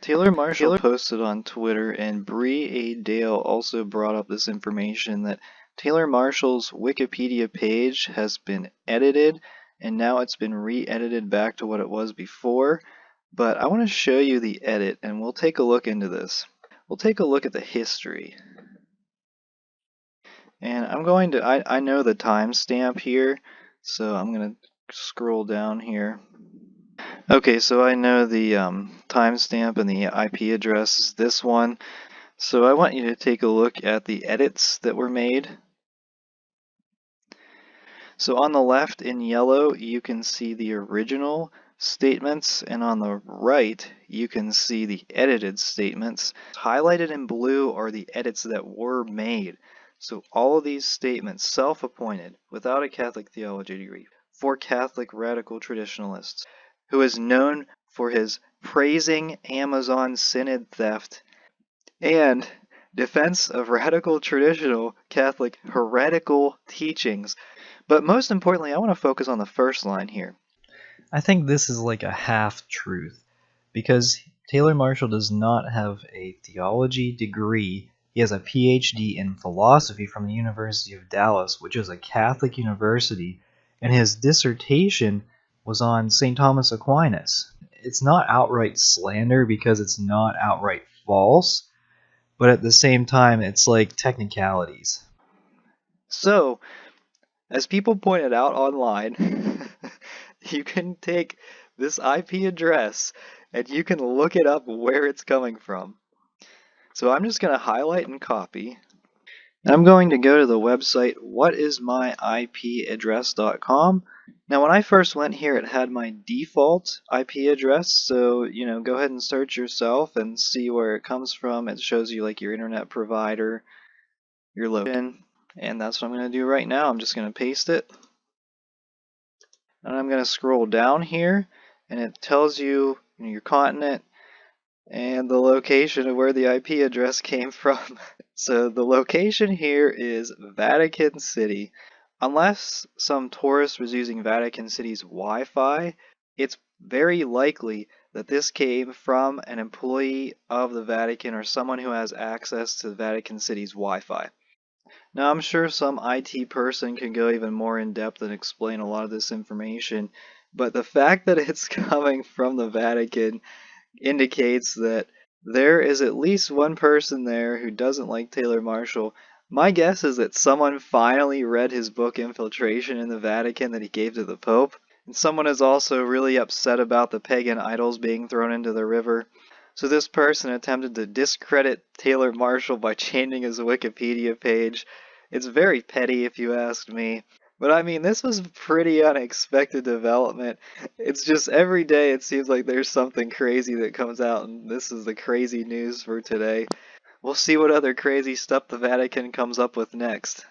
Taylor Marshall posted on Twitter, and Bree A. Dale also brought up this information that Taylor Marshall's Wikipedia page has been edited, and now it's been re-edited back to what it was before. But I want to show you the edit, and we'll take a look into this. We'll take a look at the history. And I'm going to, I know the timestamp here, so I'm going to scroll down here. Okay, so I know the timestamp and the IP address is this one. So I want you to take a look at the edits that were made. So on the left in yellow, you can see the original statements, and on the right, you can see the edited statements. Highlighted in blue are the edits that were made. So all of these statements, self-appointed, without a Catholic theology degree, for Catholic radical traditionalists, who is known for his praising Amazon synod theft and defense of radical traditional Catholic heretical teachings. But most importantly, I want to focus on the first line here. I think this is like a half-truth, because Taylor Marshall does not have a theology degree. He has a PhD in philosophy from the University of Dallas, which is a Catholic university, and his dissertation was on St. Thomas Aquinas. It's not outright slander because it's not outright false, but at the same time, it's like technicalities. So, as people pointed out online, you can take this IP address and you can look it up where it's coming from. So I'm just going to highlight and copy. I'm going to go to the website whatismyipaddress.com. Now when I first went here, it had my default IP address, so go ahead and search yourself and see where it comes from. It shows you like your internet provider, your location, and that's what I'm going to do right now. I'm just going to paste it. And I'm going to scroll down here, and it tells you your continent and the location of where the IP address came from. So the location here is Vatican City. Unless some tourist was using Vatican City's Wi-Fi, it's very likely that this came from an employee of the Vatican or someone who has access to Vatican City's Wi-Fi. Now, I'm sure some IT person can go even more in depth and explain a lot of this information, but the fact that it's coming from the Vatican indicates that there is at least one person there who doesn't like Taylor Marshall. My guess is that someone finally read his book Infiltration in the Vatican that he gave to the Pope, and someone is also really upset about the pagan idols being thrown into the river. So this person attempted to discredit Taylor Marshall by changing his Wikipedia page. It's very petty if you ask me. But I mean, this was a pretty unexpected development. It's just every day it seems like there's something crazy that comes out, and this is the crazy news for today. We'll see what other crazy stuff the Vatican comes up with next.